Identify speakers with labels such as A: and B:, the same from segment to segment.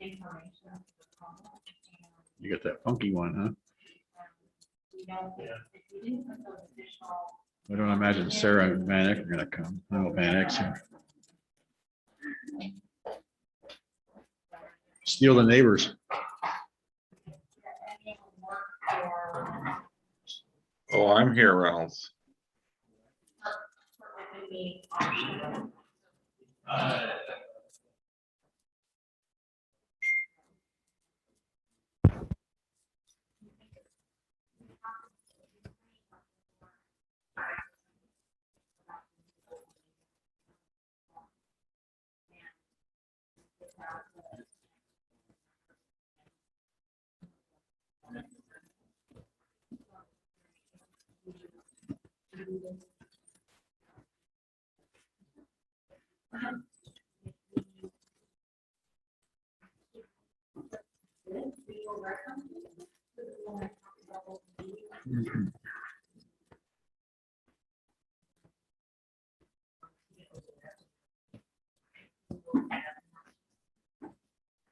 A: information.
B: You got that funky one, huh?
A: We don't, if we didn't put those additional.
B: I don't imagine Sarah and Van Eck are gonna come. No, Van Eck's here. Steal the neighbors.
C: Oh, I'm here, Reynolds.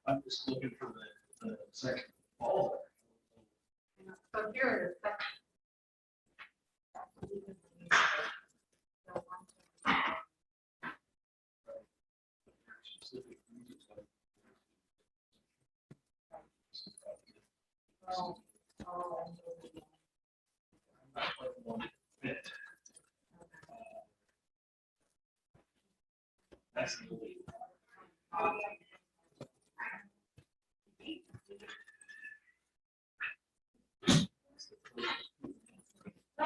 D: I'm just looking for the section. Oh.
A: So here it is.
D: That's the lead.
A: So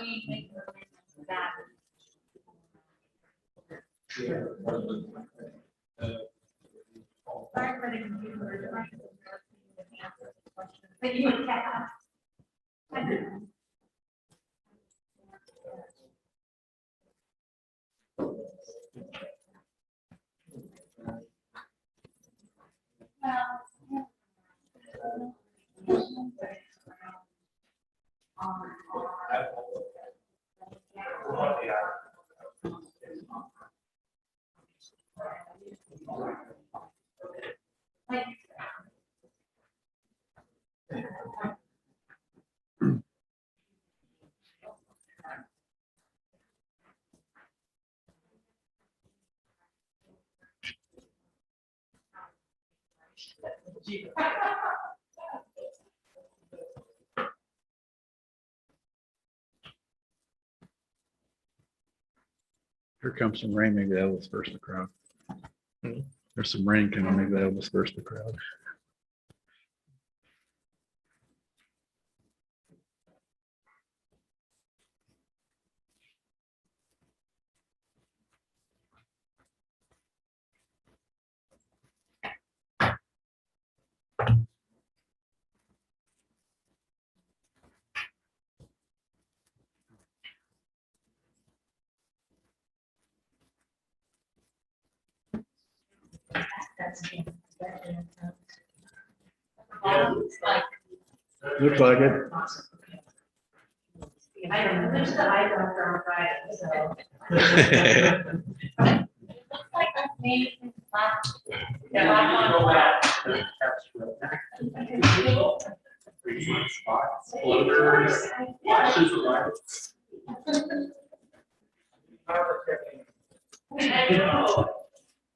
A: we make that. Sorry for the confusion. But you would have.
B: Here comes some rain. Maybe that will disperse the crowd. There's some rain coming. Maybe that will disperse the crowd. Looks like it.
A: I don't know, there's the eye doctor on Friday, so. It looks like that's maybe since last.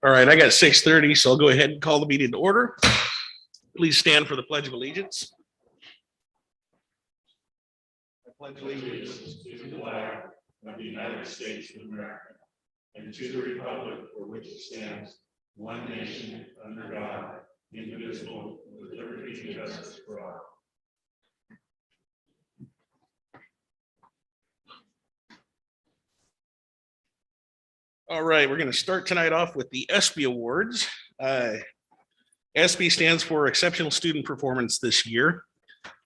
D: All right, I got 6:30, so I'll go ahead and call the meeting to order. Please stand for the Pledge of Allegiance. I pledge allegiance to the flag of the United States of America and to the republic for which it stands, one nation, under God, indivisible, with liberty and justice for all. All right, we're going to start tonight off with the ESPY Awards. ESPY stands for Exceptional Student Performance this year.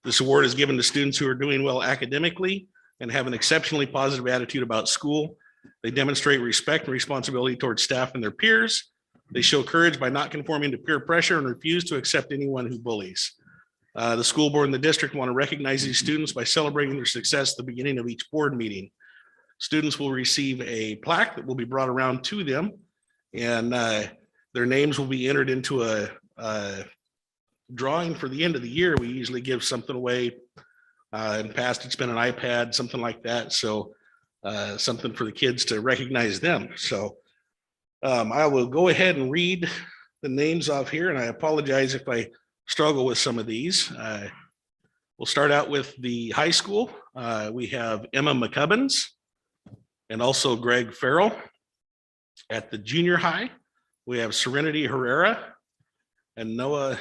D: This award is given to students who are doing well academically and have an exceptionally positive attitude about school. They demonstrate respect and responsibility towards staff and their peers. They show courage by not conforming to peer pressure and refuse to accept anyone who bullies. The school board and the district want to recognize these students by celebrating their success at the beginning of each board meeting. Students will receive a plaque that will be brought around to them, and their names will be entered into a drawing for the end of the year. We usually give something away. In the past, it's been an iPad, something like that. So something for the kids to recognize them. So I will go ahead and read the names off here, and I apologize if I struggle with some of these. We'll start out with the high school. We have Emma McCubbins and also Greg Farrell. At the junior high, we have Serenity Herrera and Noah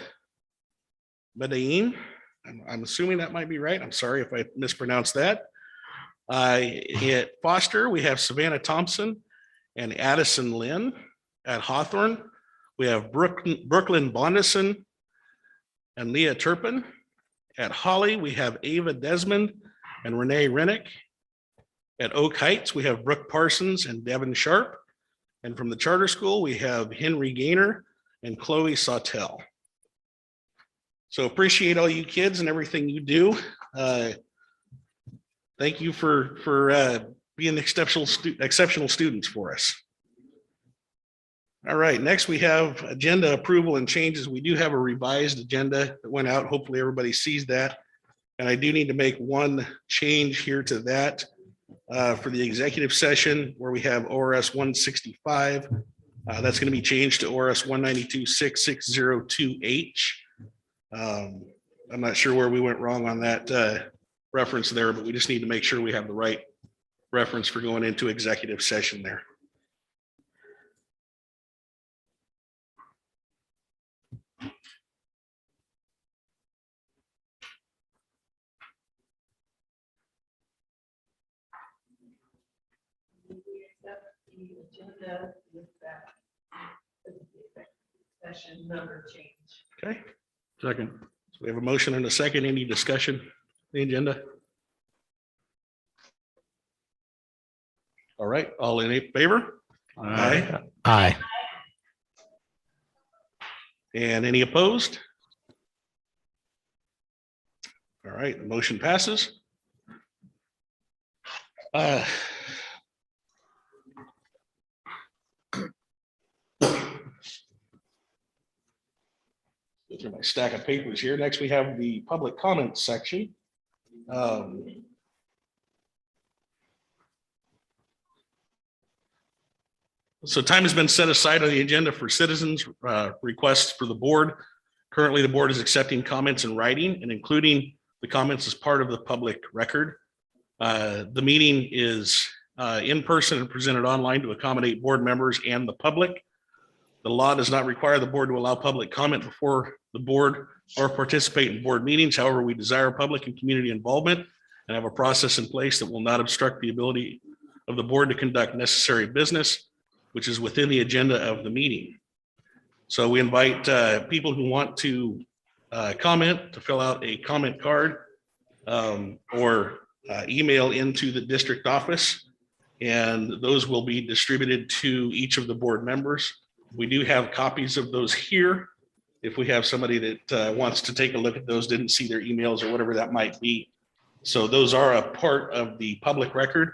D: Medellin. I'm assuming that might be right. I'm sorry if I mispronounced that. At Foster, we have Savannah Thompson and Addison Lynn. At Hawthorne, we have Brooklyn Bondison and Leah Turpin. At Holly, we have Ava Desmond and Renee Rennick. At Oak Heights, we have Brooke Parsons and Devin Sharp. And from the charter school, we have Henry Gaynor and Chloe Sawtell. So appreciate all you kids and everything you do. Thank you for being exceptional students for us. All right, next we have agenda approval and changes. We do have a revised agenda that went out. Hopefully everybody sees that. And I do need to make one change here to that for the executive session where we have ORS 165. That's going to be changed to ORS 192-6602H. I'm not sure where we went wrong on that reference there, but we just need to make sure we have the right reference for going into executive session there.
A: The agenda with that session number change.
D: Okay,
B: Second.
D: so we have a motion and a second. Any discussion on the agenda? All right, all in favor? Aye.
E: Aye.
D: And any opposed? All right, the motion passes. Go through my stack of papers here. Next, we have the public comments section. So time has been set aside on the agenda for citizens' requests for the board. Currently, the board is accepting comments in writing and including the comments as part of the public record. The meeting is in person and presented online to accommodate board members and the public. The law does not require the board to allow public comment before the board or participate in board meetings. However, we desire public and community involvement and have a process in place that will not obstruct the ability of the board to conduct necessary business, which is within the agenda of the meeting. So we invite people who want to comment to fill out a comment card or email into the district office, and those will be distributed to each of the board members. We do have copies of those here. If we have somebody that wants to take a look at those, didn't see their emails or whatever that might be. So those are a part of the public record.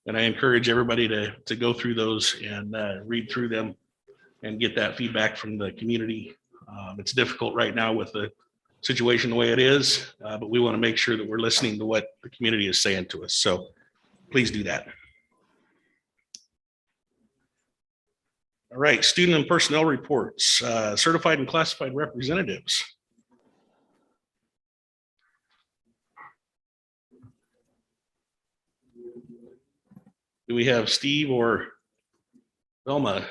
D: And I encourage everybody to go through those and read through them and get that feedback from the community. It's difficult right now with the situation the way it is, but we want to make sure that we're listening to what the community is saying to us. So please do that. All right, student and personnel reports, certified and classified representatives. Do we have Steve or Velma?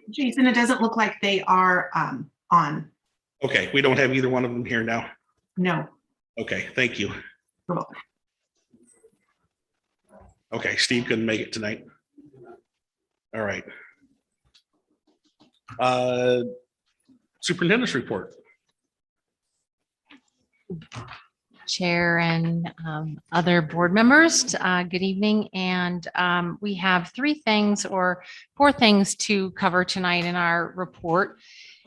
F: Jason, it doesn't look like they are on.
D: Okay, we don't have either one of them here now.
F: No.
D: Okay, thank you.
F: You're welcome.
D: Okay, Steve couldn't make it tonight. All right. Superintendent's report.
E: Chair and other board members. Good evening. And we have four things to cover tonight in our report.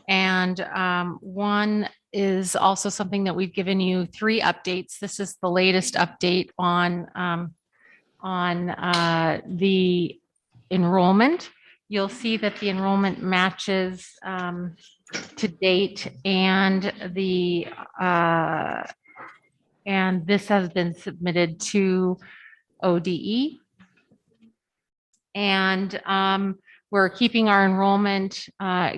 E: And one is also something that we've given you 3 updates. This is the latest update on the enrollment. You'll see that the enrollment matches to date, and this has been submitted to ODE. And we're keeping our enrollment,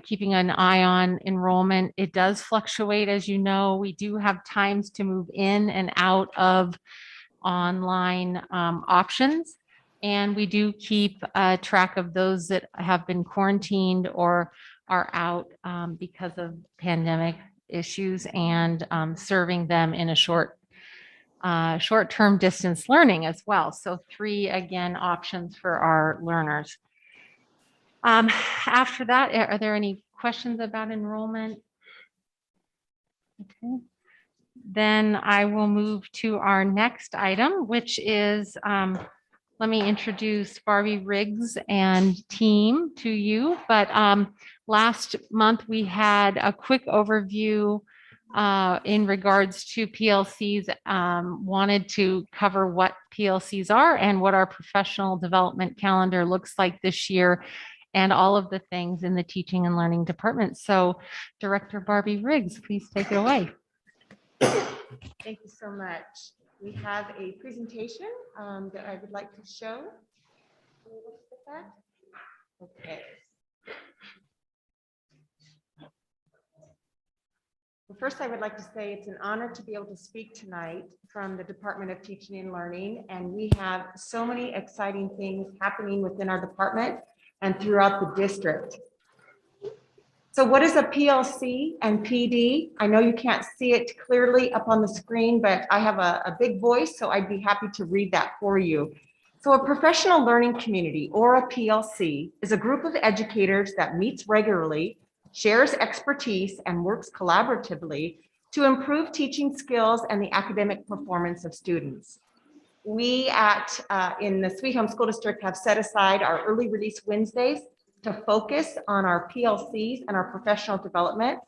E: keeping an eye on enrollment. It does fluctuate, as you know. We do have times to move in and out of online options. And we do keep track of those that have been quarantined or are out because of pandemic issues, and serving them in a short-term distance learning as well. So 3, again, options for our learners. After that, are there any questions about enrollment? Okay. Then I will move to our next item, which is, let me introduce Barbie Riggs and team to you. But last month we had a quick overview in regards to PLCs, wanted to cover what PLCs are and what our professional development calendar looks like this year, and all of the things in the teaching and learning department. So Director Barbie Riggs, please take it away.
F: Thank you so much. We have a presentation that I would like to show. Can you look at that? Okay. Well, first, I would like to say it's an honor to be able to speak tonight from the Department of Teaching and Learning. And we have so many exciting things happening within our department and throughout the district. So what is a PLC and PD? I know you can't see it clearly up on the screen, but I have a big voice, so I'd be happy to read that for you. So a professional learning community, or a PLC, is a group of educators that meets regularly, shares expertise, and works collaboratively to improve teaching skills and the academic performance of students. We in the Sweet Home School District have set aside our early release Wednesdays to focus on our PLCs and our professional development.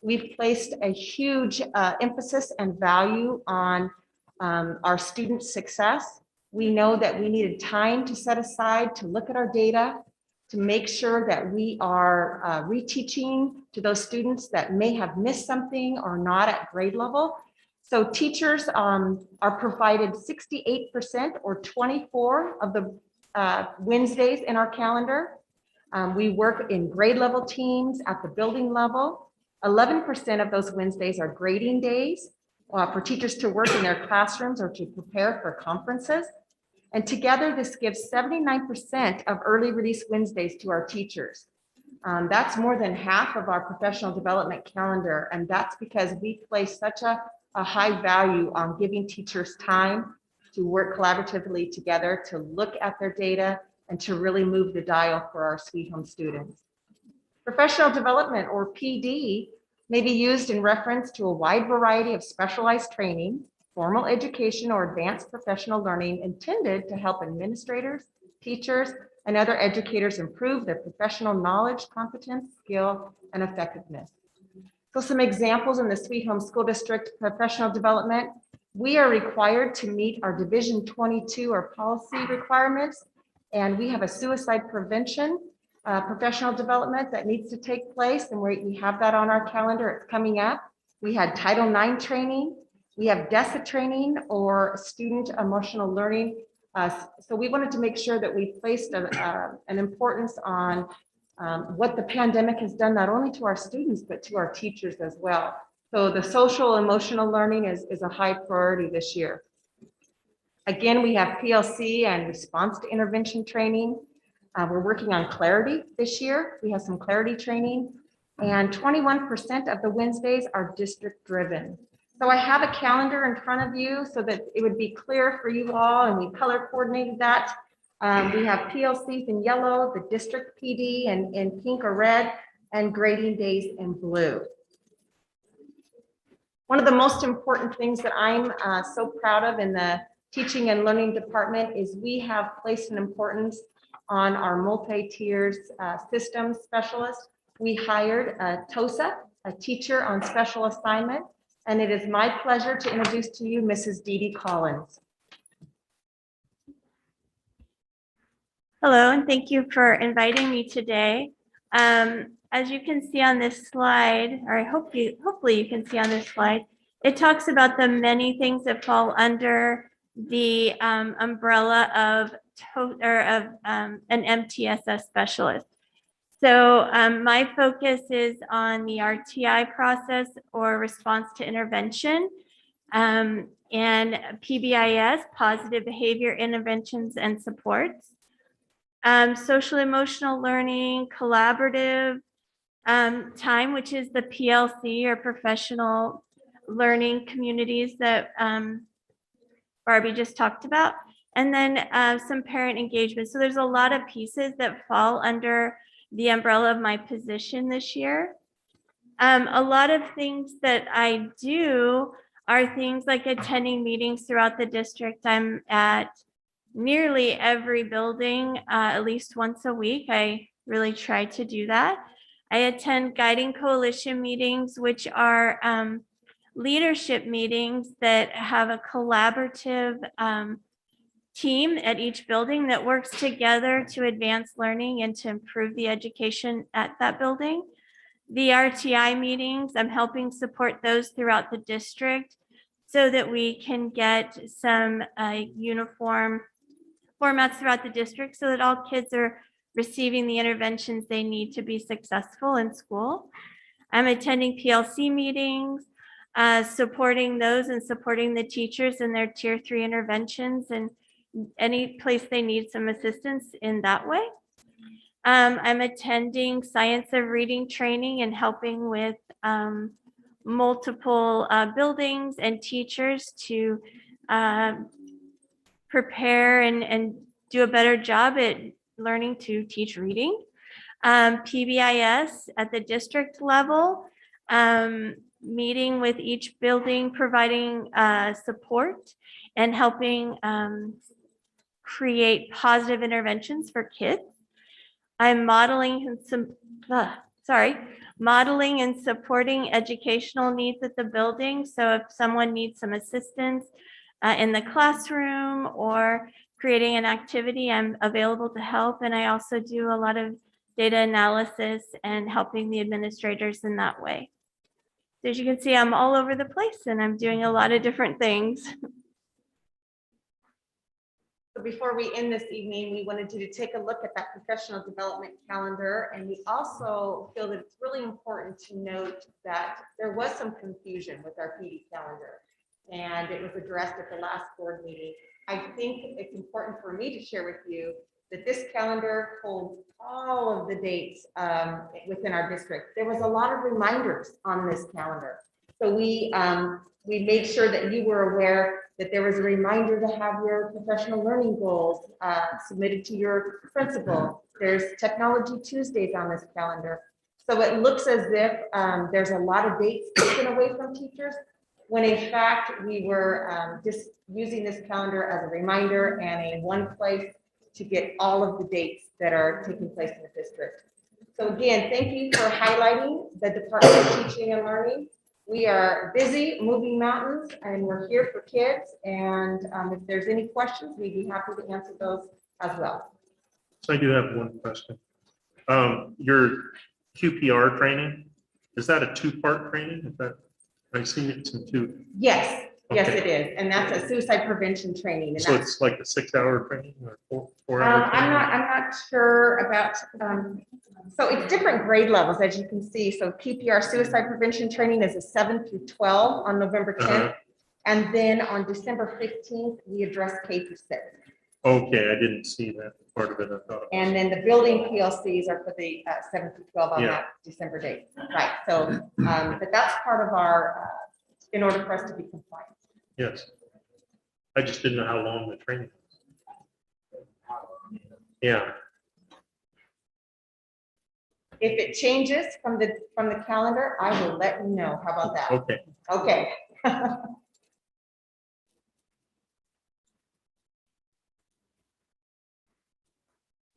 F: We've placed a huge emphasis and value on our student success. We know that we needed time to set aside to look at our data, to make sure that we are reteaching to those students that may have missed something or not at grade level. So teachers are provided 68% or 24 of the Wednesdays in our calendar. We work in grade level teams at the building level. 11% of those Wednesdays are grading days for teachers to work in their classrooms or to prepare for conferences. And together, this gives 79% of early release Wednesdays to our teachers. That's more than half of our professional development calendar. And that's because we place such a high value on giving teachers time to work collaboratively together, to look at their data, and to really move the dial for our Sweet Home students. Professional development, or PD, may be used in reference to a wide variety of specialized training, formal education, or advanced professional learning intended to help administrators, teachers, and other educators improve their professional knowledge, competence, skill, and effectiveness. So some examples in the Sweet Home School District professional development: we are required to meet our Division 22 or policy requirements, and we have a suicide prevention professional development that needs to take place, and we have that on our calendar. It's coming up. We had Title IX training. We have DESA training, or student emotional learning. So we wanted to make sure that we placed an importance on what the pandemic has done, not only to our students, but to our teachers as well. So the social emotional learning is a high priority this year. Again, we have PLC and response to intervention training. We're working on clarity this year. We have some clarity training, and 21% of the Wednesdays are district driven. So I have a calendar in front of you so that it would be clear for you all, and we color coordinated that. We have PLCs in yellow, the district PD in pink or red, and grading days in blue. One of the most important things that I'm so proud of in the teaching and learning department is we have placed an importance on our multi-tiers systems specialist. We hired TOSA, a teacher on special assignment, and it is my pleasure to introduce to you Mrs. Dee Dee Collins.
G: Hello, and thank you for inviting me today. As you can see on this slide, or hopefully you can see on this slide, it talks about the many things that fall under the umbrella of an MTSS specialist. So my focus is on the RTI process, or response to intervention, and PBIS, positive behavior interventions and supports. Social emotional learning, collaborative time, which is the PLC, or professional learning communities that Barbie just talked about, and then some parent engagement. So there's a lot of pieces that fall under the umbrella of my position this year. A lot of things that I do are things like attending meetings throughout the district. I'm at nearly every building at least once a week. I really try to do that. I attend guiding coalition meetings, which are leadership meetings that have a collaborative team at each building that works together to advance learning and to improve the education at that building. The RTI meetings, I'm helping support those throughout the district so that we can get some uniform formats throughout the district so that all kids are receiving the interventions they need to be successful in school. I'm attending PLC meetings, supporting those and supporting the teachers in their tier 3 interventions and any place they need some assistance in that way. I'm attending science of reading training and helping with multiple buildings and teachers to prepare and do a better job at learning to teach reading. PBIS at the district level, meeting with each building, providing support and helping create positive interventions for kids. I'm modeling and supporting educational needs at the building. So if someone needs some assistance in the classroom or creating an activity, I'm available to help. And I also do a lot of data analysis and helping the administrators in that way. So as you can see, I'm all over the place and I'm doing a lot of different things.
F: So before we end this evening, we wanted you to take a look at that professional development calendar. And we also feel that it's really important to note that there was some confusion with our PD calendar, and it was addressed at the last board meeting. I think it's important for me to share with you that this calendar holds all of the dates within our district. There was a lot of reminders on this calendar. So we made sure that you were aware that there was a reminder to have your professional learning goals submitted to your principal. There's Technology Tuesdays on this calendar. So it looks as if there's a lot of dates taken away from teachers, when in fact we were just using this calendar as a reminder and a one place to get all of the dates that are taking place in the district. So again, thank you for highlighting the Department of Teaching and Learning. We are busy moving mountains and we're here for kids. And if there's any questions, we'd be happy to answer those as well.
H: So I do have one question. Your QPR training, is that a two-part training? Is that, I've seen it in two.
F: Yes, yes,
H: Okay.
F: it is. And that's a suicide prevention training. And
H: So
F: that's,
H: it's like a 6-hour training or 4-hour training?
F: I'm not sure about, so it's different grade levels, as you can see. So QPR suicide prevention training is a 7 through 12 on November 10th. And then on December 15th, we address K through 6.
H: Okay, I didn't see that part of it. I thought.
F: And then the building PLCs are for the 7 through 12 on
H: Yeah.
F: that December date. Right, so, but that's part of our, in order for us to be compliant.
H: Yes. I just didn't know how long the training was. Yeah.
F: If it changes from the calendar, I will let you know. How about that?
H: Okay.
F: Okay.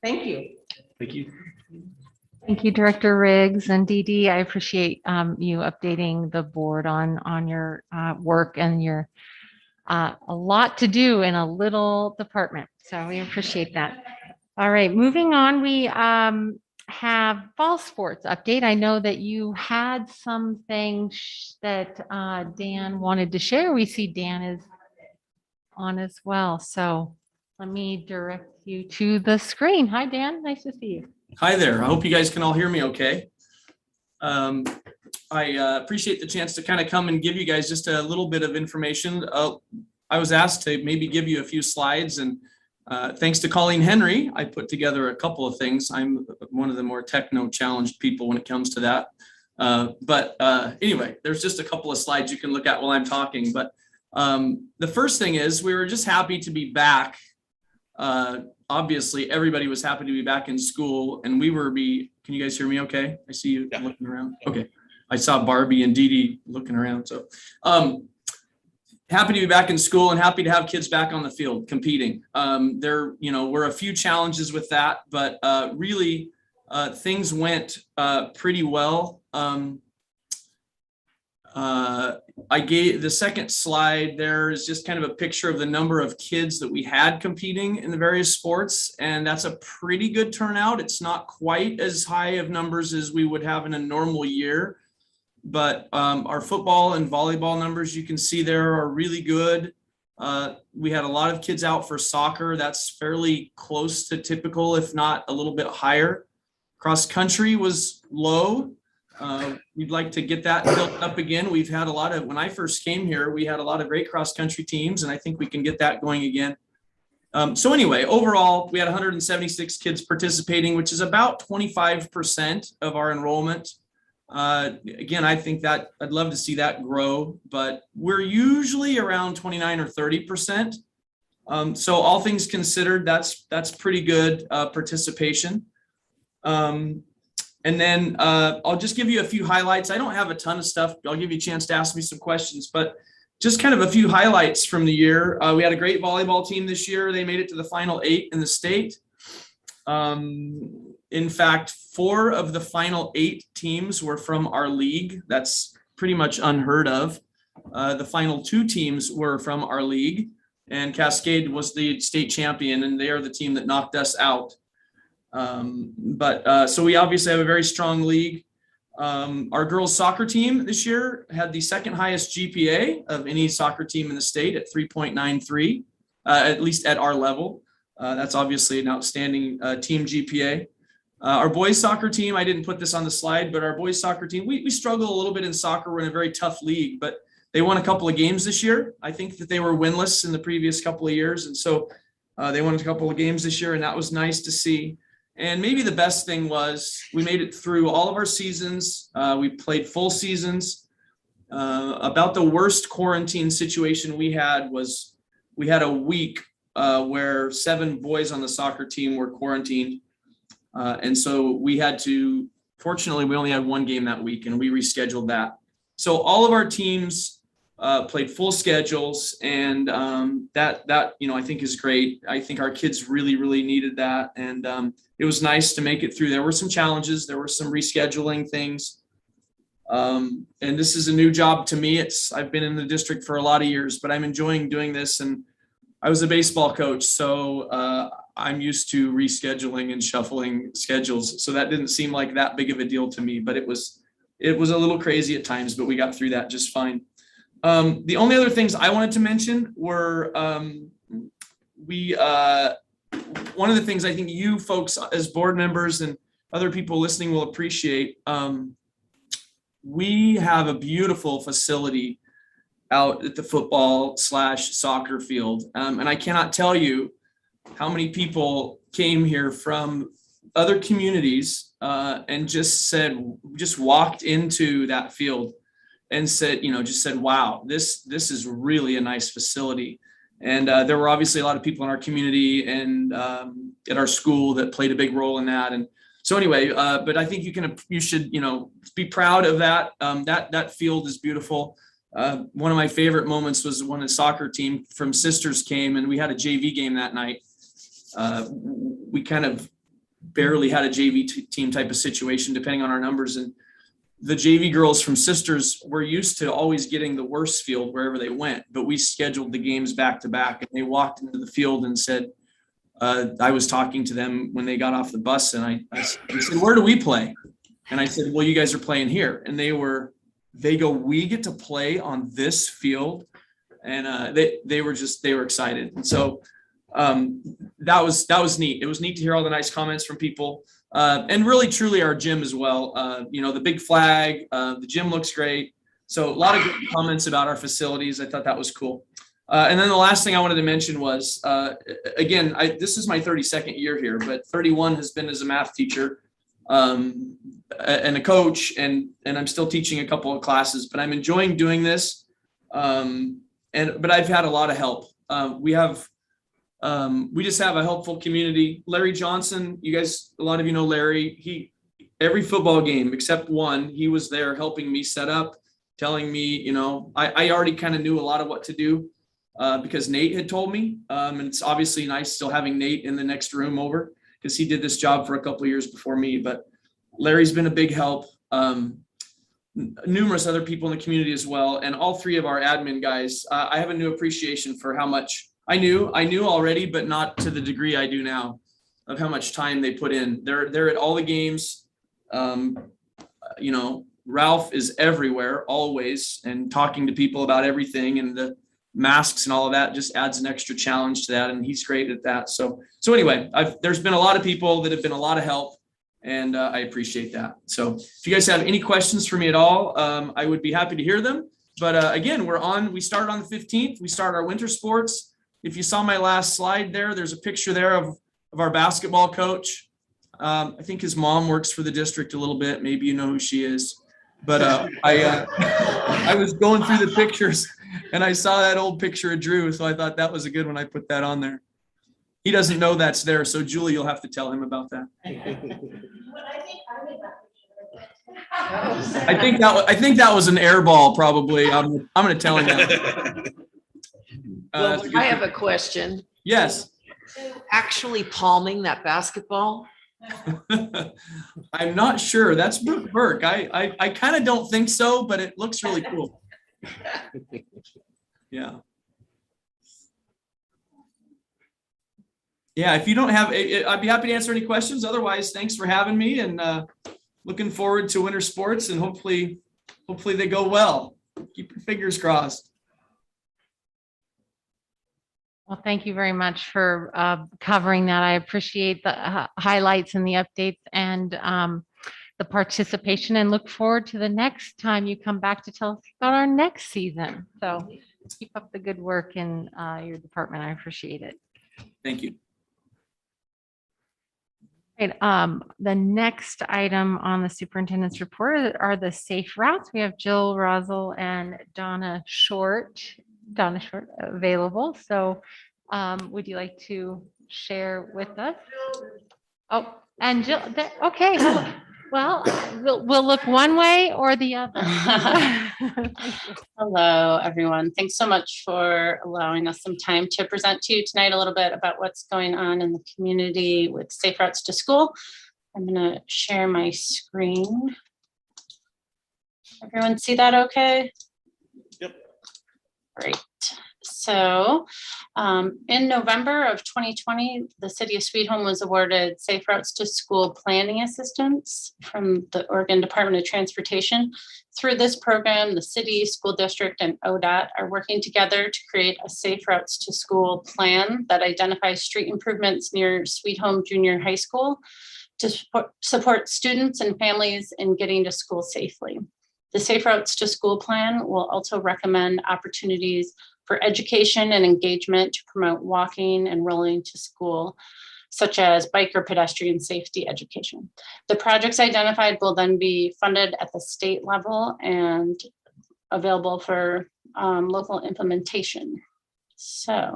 F: Thank you.
D: Thank you.
E: Thank you, Director Riggs and Dee Dee. I appreciate you updating the board on your work and your a lot to do in a little department. So we appreciate that. All right, moving on, we have fall sports update. I know that you had something that Dan wanted to share. We see Dan is on as well. So let me direct you to the screen. Hi, Dan. Nice to see you.
I: Hi there. I hope you guys can all hear me okay. I appreciate the chance to kind of come and give you guys just a little bit of information. I was asked to maybe give you a few slides, and thanks to Colleen Henry, I put together a couple of things. I'm one of the more techno-challenged people when it comes to that. But anyway, there's just a couple of slides you can look at while I'm talking. But the first thing is we were just happy to be back. Obviously, everybody was happy to be back in school, and can you guys hear me okay? I see you looking around. Okay. I saw Barbie and Dee Dee looking around. So happy to be back in school and happy to have kids back on the field competing. There, were a few challenges with that, but really things went pretty well. I gave the second slide. There is just kind of a picture of the number of kids that we had competing in the various sports, and that's a pretty good turnout. It's not quite as high of numbers as we would have in a normal year, but our football and volleyball numbers you can see there are really good. We had a lot of kids out for soccer. That's fairly close to typical, if not a little bit higher. Cross country was low. We'd like to get that built up again. We've had when I first came here, we had a lot of great cross country teams, and I think we can get that going again. So anyway, overall, we had 176 kids participating, which is about 25% of our enrollment. Again, I think that I'd love to see that grow, but we're usually around 29 or 30%. So all things considered, that's pretty good participation. And then I'll just give you a few highlights. I don't have a ton of stuff. I'll give you a chance to ask me some questions, but just kind of a few highlights from the year. We had a great volleyball team this year. They made it to the final 8 in the state. In fact, 4 of the final 8 teams were from our league. That's pretty much unheard of. The final 2 teams were from our league, and Cascade was the state champion, and they are the team that knocked us out. So we obviously have a very strong league. Our girls soccer team this year had the second highest GPA of any soccer team in the state at 3.93, at least at our level. That's obviously an outstanding team GPA. Our boys soccer team, I didn't put this on the slide, but our boys soccer team, we struggle a little bit in soccer. We're in a very tough league, but they won a couple of games this year. I think that they were winless in the previous couple of years. And so they won a couple of games this year, and that was nice to see. And maybe the best thing was we made it through all of our seasons. We played full seasons. About the worst quarantine situation we had was we had a week where 7 boys on the soccer team were quarantined. And so we had to, fortunately, we only had 1 game that week, and we rescheduled that. So all of our teams played full schedules, and that I think is great. I think our kids really, really needed that. And it was nice to make it through. There were some challenges. There were some rescheduling things. And this is a new job to me. I've been in the district for a lot of years, but I'm enjoying doing this. And I was a baseball coach, so I'm used to rescheduling and shuffling schedules. So that didn't seem like that big of a deal to me, but it was a little crazy at times, but we got through that just fine. The only other things I wanted to mention were one of the things I think you folks as board members and other people listening will appreciate. We have a beautiful facility out at the football/soccer field. And I cannot tell you how many people came here from other communities and just walked into that field and said, wow, this is really a nice facility. And there were obviously a lot of people in our community and at our school that played a big role in that. And so anyway, but I think you should be proud of that. That field is beautiful. One of my favorite moments was when a soccer team from Sisters came and we had a JV game that night. We kind of barely had a JV team type of situation depending on our numbers, and the JV girls from Sisters were used to always getting the worst field wherever they went, but we scheduled the games back to back, and they walked into the field and said, I was talking to them when they got off the bus, and I said, where do we play? And I said, well, you guys are playing here. And they go, we get to play on this field. And they were excited. And so that was neat. It was neat to hear all the nice comments from people. And really, truly our gym as well. The big flag, the gym looks great. So a lot of good comments about our facilities. I thought that was cool. And then the last thing I wanted to mention was, again, this is my 32nd year here, but 31 has been as a math teacher and a coach, and I'm still teaching a couple of classes, but I'm enjoying doing this. But I've had a lot of help. We just have a helpful community. Larry Johnson, you guys, a lot of you know Larry. Every football game except one, he was there helping me set up, telling me, I already kind of knew a lot of what to do because Nate had told me. And it's obviously nice still having Nate in the next room over because he did this job for a couple of years before me. But Larry's been a big help. Numerous other people in the community as well. And all three of our admin guys, I have a new appreciation for how much I knew already, but not to the degree I do now, of how much time they put in. They're at all the games. Ralph is everywhere, always, and talking to people about everything, and the masks and all of that just adds an extra challenge to that. And he's great at that. So anyway, there's been a lot of people that have been a lot of help, and I appreciate that. So if you guys have any questions for me at all, I would be happy to hear them. But again, we started on the 15th. We start our winter sports. If you saw my last slide there's a picture there of our basketball coach. I think his mom works for the district a little bit. Maybe you know who she is. But I was going through the pictures and I saw that old picture of Drew. So I thought that was a good one. I put that on there. He doesn't know that's there. So Julie, you'll have to tell him about that. I think that was an air ball, probably. I'm going to tell him that.
J: Well, I have a question.
I: Yes.
J: Actually palming that basketball?
I: I'm not sure. That's Brooke Burke. I kind of don't think so, but it looks really cool. Yeah. Yeah, if you don't have, I'd be happy to answer any questions. Otherwise, thanks for having me, and looking forward to winter sports, and hopefully they go well. Keep your fingers crossed.
E: Well, thank you very much for covering that. I appreciate the highlights and the updates and the participation, and look forward to the next time you come back to tell us about our next season. So keep up the good work in your department. I appreciate it.
I: Thank you.
E: Right, the next item on the superintendent's report are the safe routes. We have Jill Rosel and Donna Short available. So would you like to share with us? Oh, and Jill, okay. Well, we'll look one way or the other.
A: Hello, everyone. Thanks so much for allowing us some time to present to you tonight a little bit about what's going on in the community with Safe Routes to School. I'm going to share my screen. Everyone see that okay?
D: Yep.
A: Great. So in November of 2020, the city of Sweet Home was awarded Safe Routes to School planning assistance from the Oregon Department of Transportation. Through this program, the city, school district, and ODOT are working together to create a Safe Routes to School plan that identifies street improvements near Sweet Home Junior High School to support students and families in getting to school safely. The Safe Routes to School plan will also recommend opportunities for education and engagement to promote walking and rolling to school, such as bike or pedestrian safety education. The projects identified will then be funded at the state level and available for local implementation. So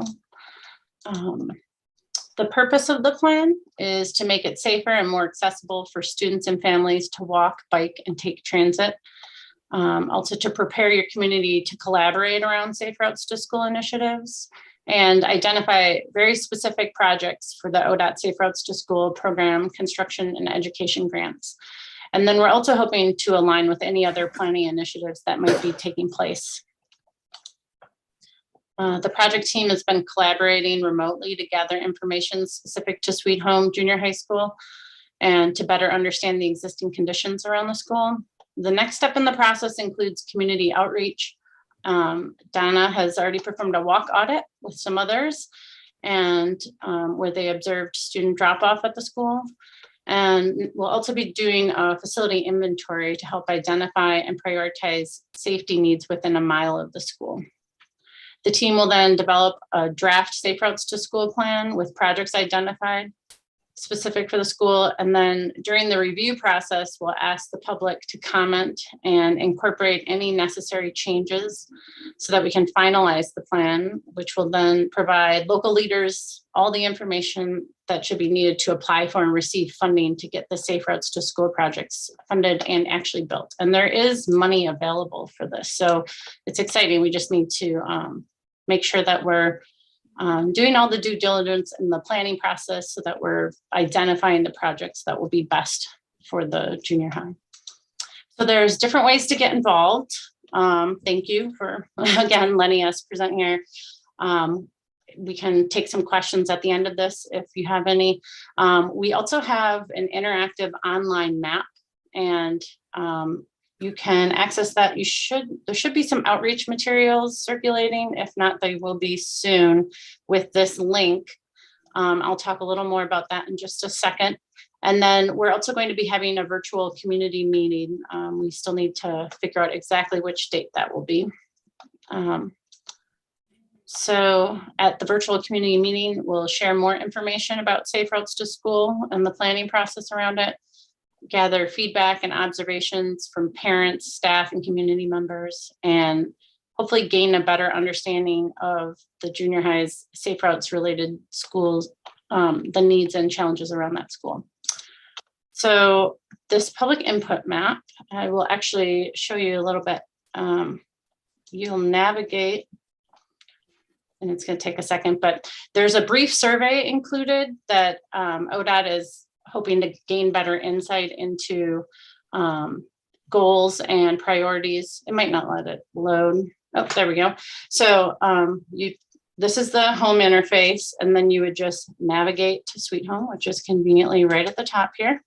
A: the purpose of the plan is to make it safer and more accessible for students and families to walk, bike, and take transit. Also to prepare your community to collaborate around safe routes to school initiatives and identify very specific projects for the ODOT Safe Routes to School program, construction and education grants. And then we're also hoping to align with any other planning initiatives that might be taking place. The project team has been collaborating remotely to gather information specific to Sweet Home Junior High School and to better understand the existing conditions around the school. The next step in the process includes community outreach. Donna has already performed a walk audit with some others and where they observed student drop off at the school. And we'll also be doing a facility inventory to help identify and prioritize safety needs within a mile of the school. The team will then develop a draft Safe Routes to School plan with projects identified specific for the school. And then during the review process, we'll ask the public to comment and incorporate any necessary changes so that we can finalize the plan, which will then provide local leaders all the information that should be needed to apply for and receive funding to get the Safe Routes to School projects funded and actually built. And there is money available for this. So it's exciting. We just need to make sure that we're doing all the due diligence in the planning process so that we're identifying the projects that will be best for the junior high. So there's different ways to get involved. Thank you for, again, letting us present here. We can take some questions at the end of this if you have any. We also have an interactive online map, and you can access that. There should be some outreach materials circulating. If not, they will be soon with this link. I'll talk a little more about that in just a second. And then we're also going to be having a virtual community meeting. We still need to figure out exactly which date that will be. So at the virtual community meeting, we'll share more information about Safe Routes to School and the planning process around it, gather feedback and observations from parents, staff, and community members, and hopefully gain a better understanding of the junior high's safe routes related schools, the needs and challenges around that school. So this public input map, I will actually show you a little bit. You'll navigate, and it's going to take a second, but there's a brief survey included that ODOT is hoping to gain better insight into goals and priorities. It might not let it load. Oh, there we go. So this is the home interface, and then you would just navigate to Sweet Home, which is conveniently right at the top here.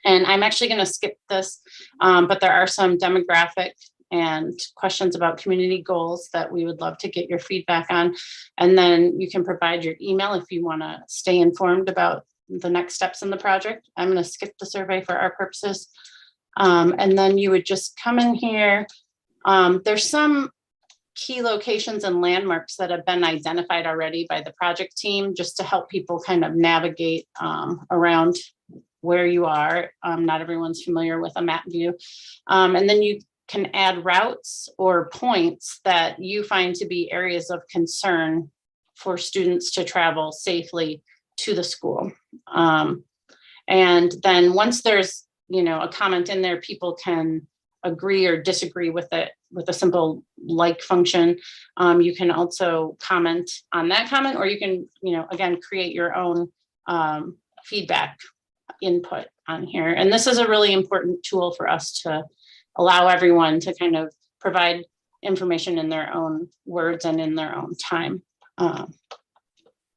A: And I'm actually going to skip this, but there are some demographic and questions about community goals that we would love to get your feedback on. And then you can provide your email if you want to stay informed about the next steps in the project. I'm going to skip the survey for our purposes. And then you would just come in here. There's some key locations and landmarks that have been identified already by the project team just to help people kind of navigate around where you are. Not everyone's familiar with a map view. And then you can add routes or points that you find to be areas of concern for students to travel safely to the school. And then once there's, a comment in there, people can agree or disagree with it with a simple like function. You can also comment on that comment, or you can, again, create your own feedback input on here. And this is a really important tool for us to allow everyone to kind of provide information in their own words and in their own time.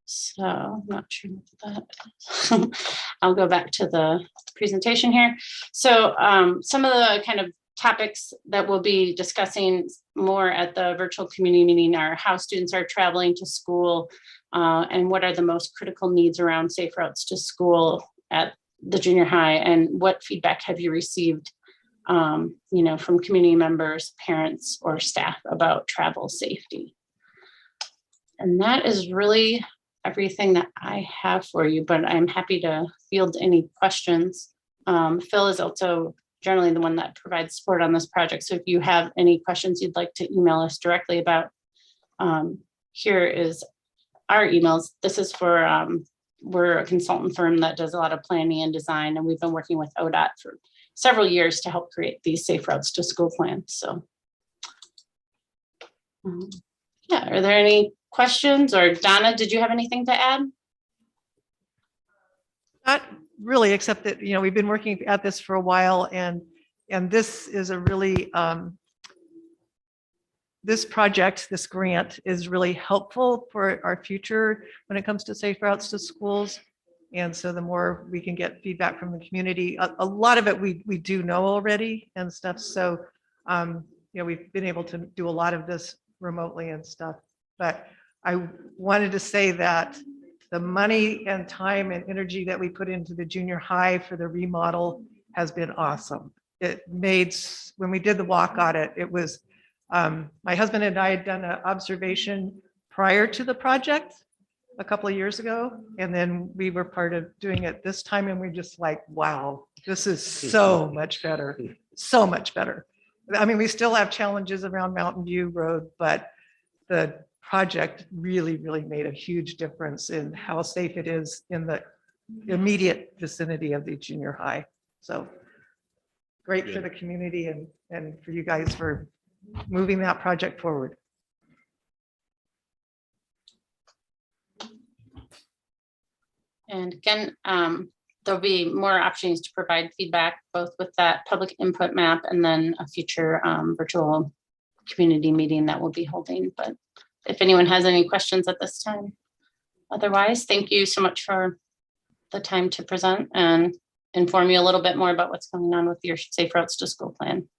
A: So I'm not sure what that is. I'll go back to the presentation here. So some of the kind of topics that we'll be discussing more at the virtual community meeting are how students are traveling to school and what are the most critical needs around safe routes to school at the junior high, and what feedback have you received from community members, parents, or staff about travel safety. And that is really everything that I have for you, but I'm happy to field any questions. Phil is also generally the one that provides support on this project. So if you have any questions you'd like to email us directly about, here is our emails. This is for, we're a consultant firm that does a lot of planning and design, and we've been working with ODOT several years to help create these safe routes to school plans. So yeah, are there any questions? Or Donna, did you have anything to add?
K: Not really, except that, you know, we've been working at this for a while, and this is a really, this project, this grant is really helpful for our future when it comes to safe routes to schools. And so the more we can get feedback from the community, a lot of it we do know already and stuff. So, you know, we've been able to do a lot of this remotely and stuff. But I wanted to say that the money and time and energy that we put into the junior high for the remodel has been awesome. It made, when we did the walk audit, it was, my husband and I had done an observation prior to the project a couple of years ago, and then we were part of doing it this time, and we're just like, wow, this is so much better, so much better. I mean, we still have challenges around Mountain View Road, but the project really, really made a huge difference in how safe it is in the immediate vicinity of the junior high. So great for the community and for you guys for moving that project forward.
A: And again, there'll be more options to provide feedback, both with that public input map and then a future virtual community meeting that we'll be holding. But if anyone has any questions at this time, otherwise, thank you so much for the time to present and inform you a little bit more about what's going on with your Safe Routes to School plan.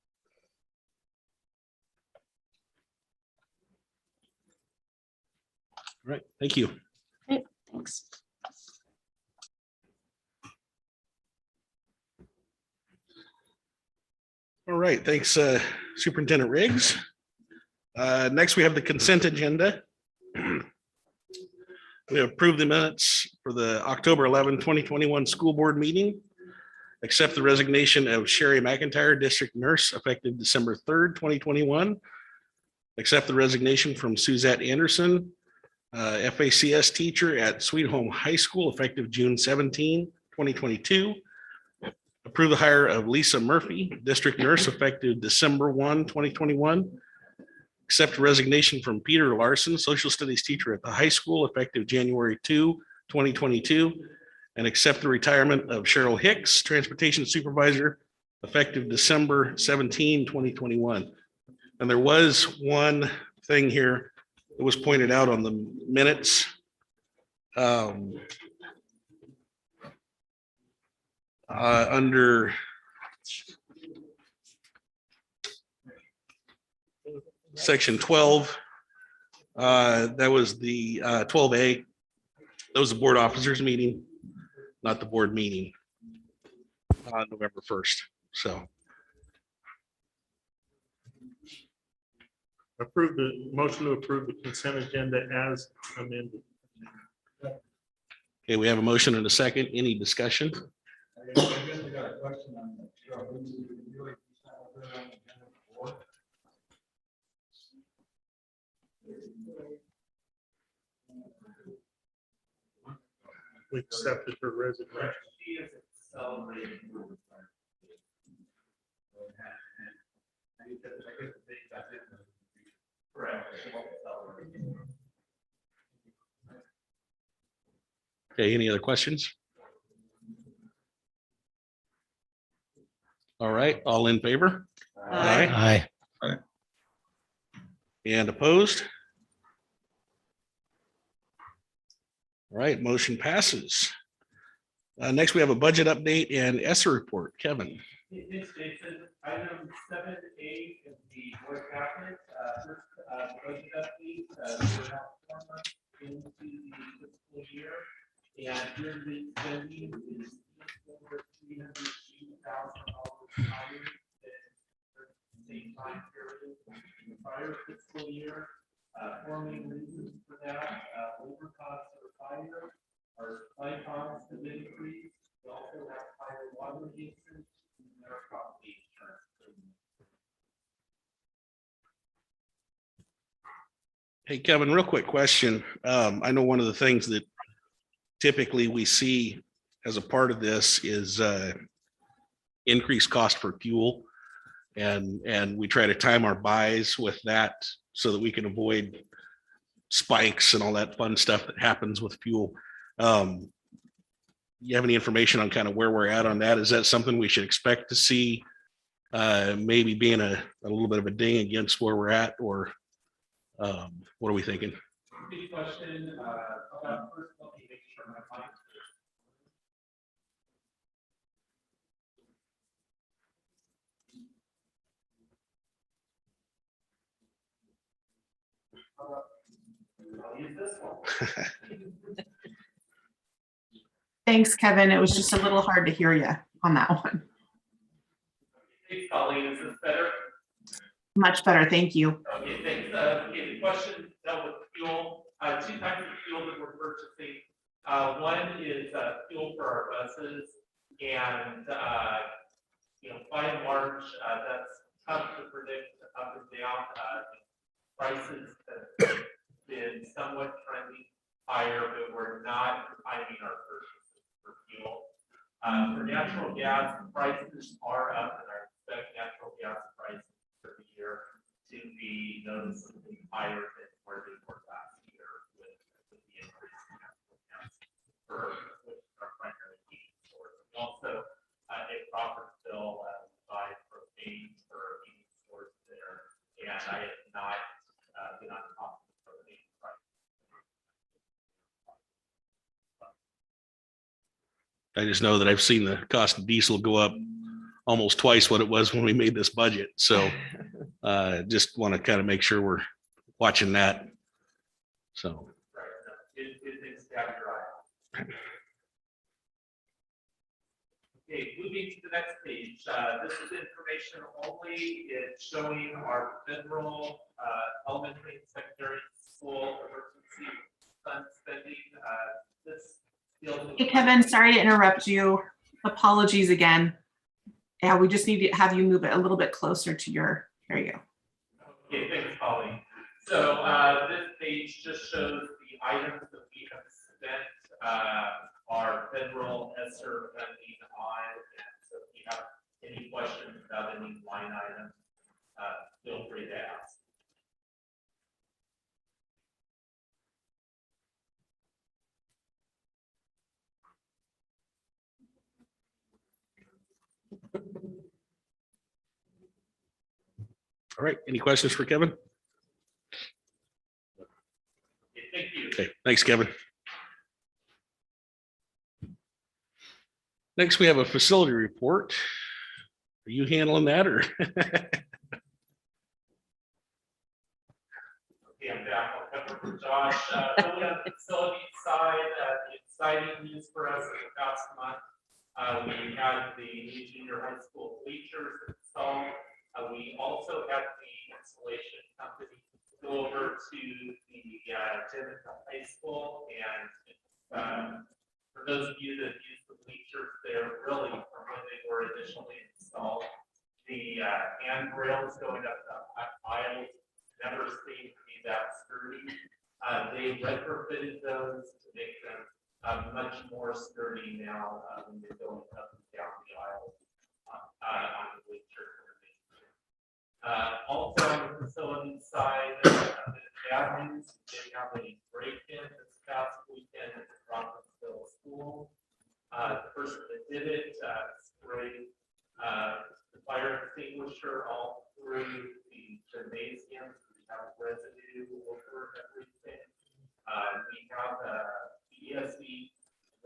D: All right, thank you.
A: Great, thanks.
D: All right, thanks, Superintendent Riggs. Next, we have the consent agenda. We have approved the minutes for the October 11, 2021 school board meeting. Accept the resignation of Sherry McIntyre, district nurse, effective December 3rd, 2021. Accept the resignation from Suzette Anderson, FACS teacher at Sweet Home High School, effective June 17, 2022. Approve the hire of Lisa Murphy, district nurse, effective December 1, 2021. Accept resignation from Peter Larson, social studies teacher at the high school, effective January 2, 2022. And accept the retirement of Cheryl Hicks, transportation supervisor, effective December 17, 2021. And there was one thing here that was pointed out on the minutes. Under section 12, that was the 12A. That was the board officers meeting, not the board meeting on November 1st. So
H: Approve the motion to approve the consent agenda as amended.
D: okay, we have a motion and a second. Any discussion?
H: We accepted her resignation.
D: Okay, any other questions? All right, all in favor?
J: Aye.
D: And opposed? All right, motion passes. Next, we have a budget update and ESSA report. Kevin.
L: It's Jason. Item 7A is the board cabinet, first budget update. We're now 4 months into the fiscal year, and here the spending is over $380,000 higher than the same time period in the prior fiscal year. 4 main reasons for that: labor costs are higher, our supply costs have increased. We also have higher water usage.
D: Hey, Kevin, real quick question. I know one of the things that typically we see as a part of this is increased cost for fuel. And we try to time our buys with that so that we can avoid spikes and all that fun stuff that happens with fuel. You have any information on kind of where we're at on that? Is that something we should expect to see maybe being a little bit of a ding against where we're at, or what are we thinking?
L: Good question. About first, let me make sure my mic is. I'll use this one.
M: Thanks, Kevin. It was just a little hard to hear you on that one.
L: Thanks, Colleen. Is this better?
M: Much better. Thank you.
L: Okay, thanks. Okay, the question dealt with fuel. Two types of fuel that we're purchasing. One is fuel for our buses, and by and large, that's tough to predict up and down. Prices have been somewhat trending higher, but we're not timing our purchases for fuel. For natural gas, prices are up, and I expect natural gas prices for the year to be noticeably higher than where they were last year with the increase in natural gas for which is our primary heating source. We also at Crawfordsville buy propane for heating source there, and I have not been on top of the propane price.
D: I just know that I've seen the cost of diesel go up almost twice what it was when we made this budget. So just want to kind of make sure we're watching that. So.
L: Good things to have your eye on. Okay, moving to the next page. This is information only. It's showing our federal elementary and secondary school emergency fund spending. This deals with.
M: Hey, Kevin, sorry to interrupt you. Apologies again. Yeah, we just need to have you move it a little bit closer to your, there you go.
L: Okay, thanks, Colleen. So this page just shows the items that we have spent our federal ESSER funding on. And so if you have any questions about any line item, feel free to ask.
D: All right. Any questions for Kevin?
L: Okay, thank you.
D: Okay. Thanks, Kevin. Next, we have a facility report. Are you handling that, or?
L: Okay, I'm back. I'll cover for Josh. Really on the facility side, the exciting news for us in the past month, we had the new junior high school bleachers installed. We also had the installation company go over to the gym at the high school, and for those of you that use the bleachers, they're really from when they were initially installed. The handrails going up the aisles never seemed to be that sturdy. They retrofitted those to make them much more sturdy now when you're going up and down the aisle on the bleachers. Also on the facility side, bad news, they have a break-in this past weekend at the Crawfordsville School. The person that did it sprayed the fire extinguisher all through the gymnasium. We have residue over everything. We have the ESPY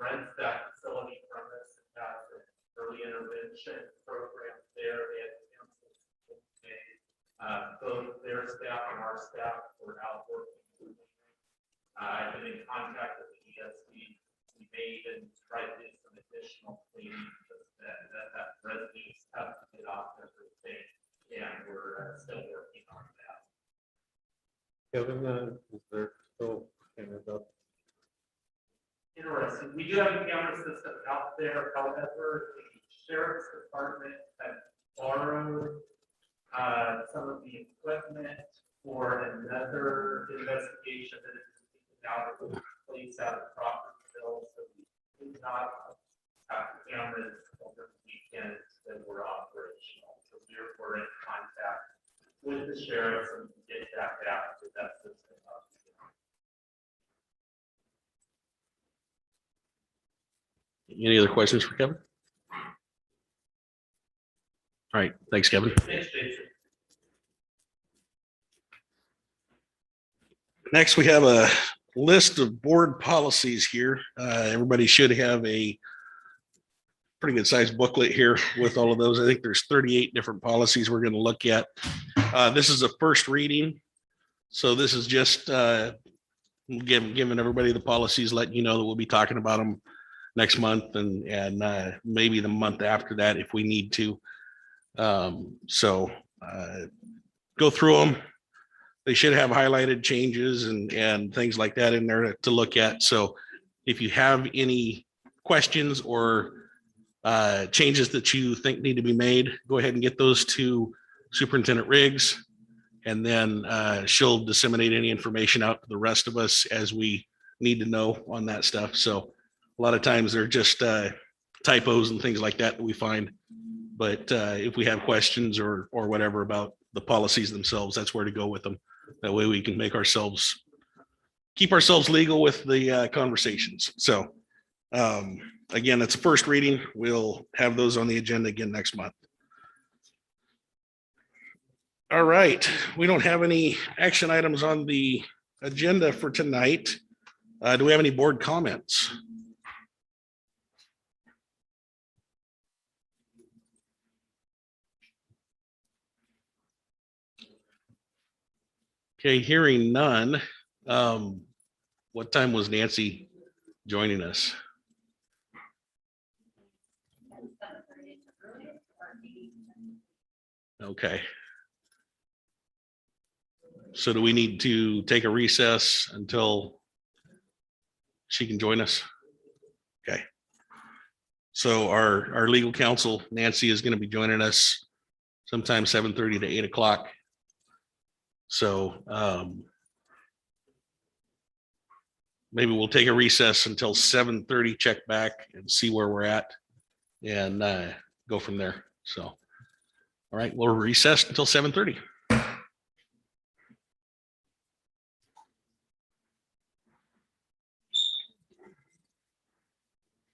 L: rents that facility from us. It has an early intervention program there. They had both their staff and our staff were out working. I've been in contact with the ESPY. We may even try to do some additional cleaning because that residue is tough to get off everything, and we're still working on that.
B: Kevin, is there still cameras up?
L: Interesting. We do have a camera system out there. However, the sheriff's department had borrowed some of the equipment for another investigation that is out of the police out of Crawfordsville. So we did not have cameras over the weekend that were operational. So we're in contact with the sheriffs and get that back to that system up.
D: Any other questions for Kevin? All right, thanks, Kevin.
L: Thanks, Jason.
D: Next, we have a list of board policies here. Everybody should have a pretty good sized booklet here with all of those. I think there's 38 different policies we're going to look at. This is a first reading. So this is just giving everybody the policies, letting you know that we'll be talking about them next month and maybe the month after that if we need to. So go through them. They should have highlighted changes and things like that in there to look at. So if you have any questions or changes that you think need to be made, go ahead and get those to Superintendent Riggs. And then she'll disseminate any information out to the rest of us as we need to know on that stuff. So a lot of times they're just typos and things like that we find. But if we have questions or whatever about the policies themselves, that's where to go with them. That way we can keep ourselves legal with the conversations. So again, it's a first reading. We'll have those on the agenda again next month. All right, we don't have any action items on the agenda for tonight. Do we have any board comments? Okay, hearing none. What time was Nancy joining us? Okay. So do we need to take a recess until she can join us? Okay. So our legal counsel, Nancy, is going to be joining us sometime 7:30 to 8 o'clock. So maybe we'll take a recess until 7:30, check back and see where we're at and go from there. So, all right, we'll recess until 7:30.